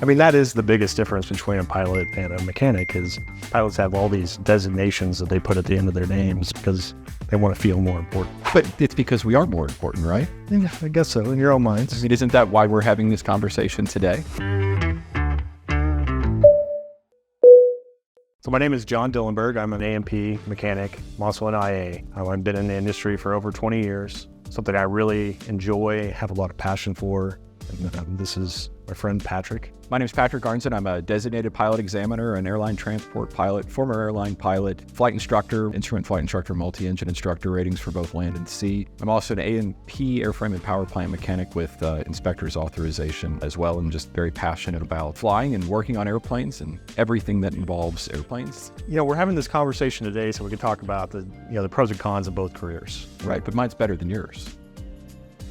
I mean, that is the biggest difference between a pilot and a mechanic is pilots have all these designations that they put at the end of their names because they want to feel more important. But it's because we are more important, right? Yeah, I guess so, in your own minds. I mean, isn't that why we're having this conversation today? So my name is John Dillenberg. I'm an A&P mechanic. I'm also an IA. I've been in the industry for over 20 years, something I really enjoy, have a lot of passion for. And this is my friend Patrick. My name is Patrick Arnson. I'm a designated pilot examiner, an airline transport pilot, former airline pilot, flight instructor, instrument flight instructor, multi-engine instructor, ratings for both land and sea. I'm also an A&P airframe and power plant mechanic with inspector's authorization as well, and just very passionate about flying and working on airplanes and everything that involves airplanes. You know, we're having this conversation today so we can talk about the pros and cons of both careers. Right, but mine's better than yours.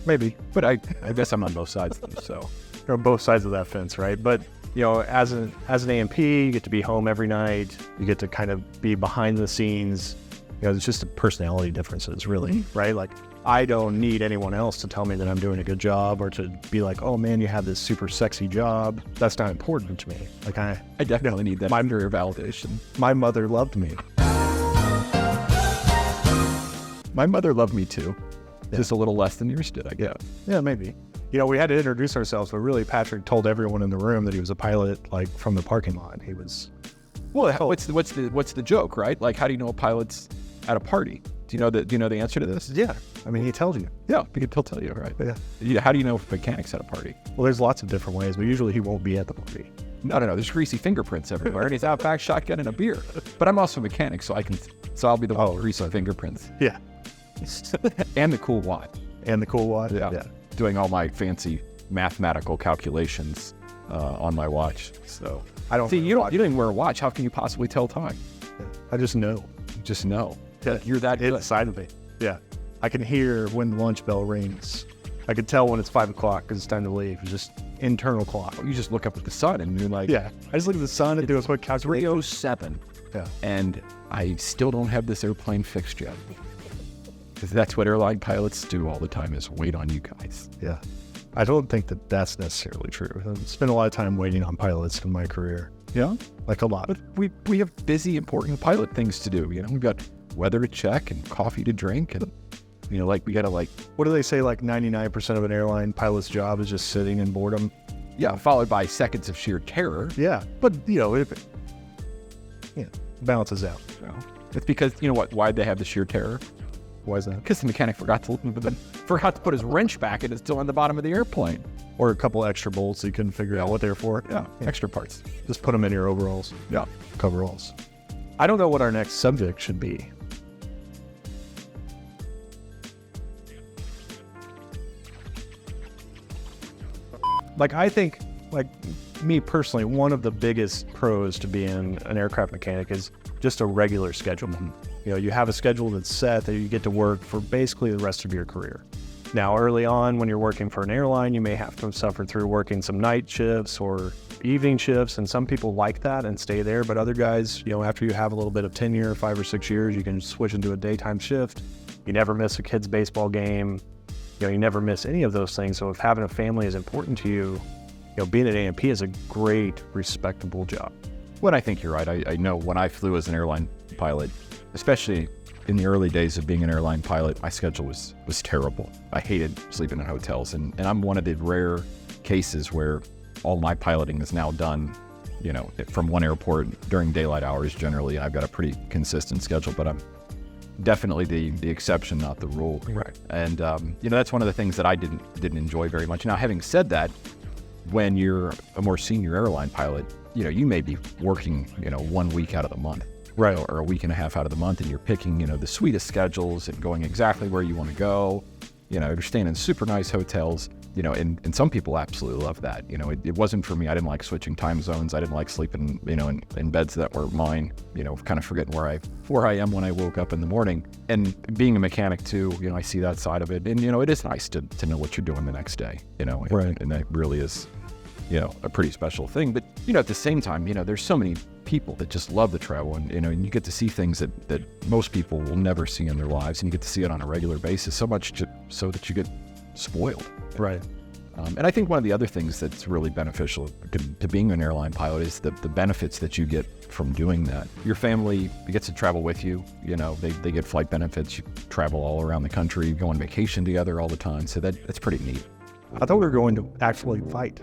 Maybe. But I guess I'm on both sides of them, so. You're on both sides of that fence, right? But, as an A&P, you get to be home every night. You get to kind of be behind the scenes. It's just the personality differences, really, right? Like, I don't need anyone else to tell me that I'm doing a good job or to be like, oh man, you have this super sexy job. That's not important to me. Like, I definitely need that career validation. My mother loved me. My mother loved me too. Yeah. Just a little less than yours did, I guess. Yeah, maybe. We had to introduce ourselves, but really Patrick told everyone in the room that he was a pilot, like from the parking lot. He was. Well, what's the joke, right? Like, how do you know a pilot's at a party? Do you know the answer to this? Yeah. I mean, he tells you. Yeah, he'll tell you, right? Yeah. How do you know if a mechanic's at a party? Well, there's lots of different ways, but usually he won't be at the party. No. There's greasy fingerprints everywhere, and he's out back shotgunning a beer. But I'm also a mechanic, so I'll be the one with greasy fingerprints. Yeah. And the cool wad. And the cool wad? Yeah. Doing all my fancy mathematical calculations on my watch. So I don't see. You don't even wear a watch. How can you possibly tell time? Yeah. I just know. You just know. Yeah. You're that good. Inside of me. Yeah. I can hear when the lunch bell rings. I can tell when it's 5 o'clock because it's time to leave. It's just internal clock. You just look up at the sun and you're like, yeah. I just look at the sun and do a quick calculation. 3:07. Yeah. And I still don't have this airplane fixed yet. Because that's what airline pilots do all the time, is wait on you guys. Yeah. I don't think that that's necessarily true. I've spent a lot of time waiting on pilots in my career. Yeah? Like a lot. But we have busy, important pilot things to do. We've got weather to check and coffee to drink. And, we got to what do they say? Like 99% of an airline pilot's job is just sitting in boredom. Yeah, followed by seconds of sheer terror. Yeah. But, if it balances out. It's because, why'd they have the sheer terror? Why is that? Because the mechanic forgot to put his wrench back and it's still on the bottom of the airplane. Or a couple extra bolts so you couldn't figure out what they're for. Yeah, extra parts. Just put them in your overalls. Yeah. Coveralls. I don't know what our next subject should be. I think, me personally, one of the biggest pros to being an aircraft mechanic is just a regular schedule. You have a schedule that's set that you get to work for basically the rest of your career. Now, early on, when you're working for an airline, you may have to suffer through working some night shifts or evening shifts, and some people like that and stay there, but other guys, after you have a little bit of tenure, 5 or 6 years, you can switch into a daytime shift. You never miss a kid's baseball game. You never miss any of those things. So if having a family is important to you, being an A&P is a great, respectable job. Well, I think you're right. I know when I flew as an airline pilot, especially in the early days of being an airline pilot, my schedule was terrible. I hated sleeping in hotels, and I'm one of the rare cases where all my piloting is now done, from one airport during daylight hours. Generally, I've got a pretty consistent schedule, but I'm definitely the exception, not the rule. Right. And that's one of the things that I didn't enjoy very much. Now, having said that, when you're a more senior airline pilot, you may be working, 1 week out of the month. Right. Or a week and a half out of the month, and you're picking, the sweetest schedules and going exactly where you want to go. You're staying in super nice hotels, and some people absolutely love that. It wasn't for me. I didn't like switching time zones. I didn't like sleeping, in beds that were mine, kind of forgetting where I am when I woke up in the morning. And being a mechanic too, I see that side of it. And, it is nice to know what you're doing the next day, Right. And that really is, a pretty special thing. But, at the same time, there's so many people that just love the travel, and and you get to see things that most people will never see in their lives, and you get to see it on a regular basis, so much so that you get spoiled. Right. And I think one of the other things that's really beneficial to being an airline pilot is the benefits that you get from doing that. Your family gets to travel with you. You know, they get flight benefits. You travel all around the country, go on vacation together all the time. So that's pretty neat. I thought we were going to actually fight.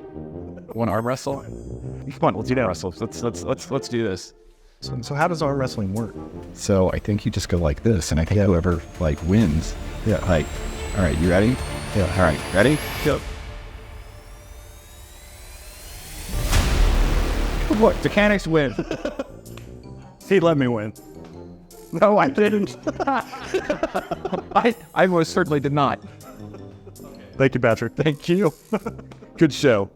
Want to arm wrestle? Come on, let's do arm wrestle. Let's do this. So how does arm wrestling work? So I think you just go like this, and I think whoever like wins. Yeah. Like, all right, you ready? Yeah. All right, ready? Yep. Look, mechanics win. He let me win. No, I didn't. I most certainly did not. Thank you, Patrick. Thank you. Good show.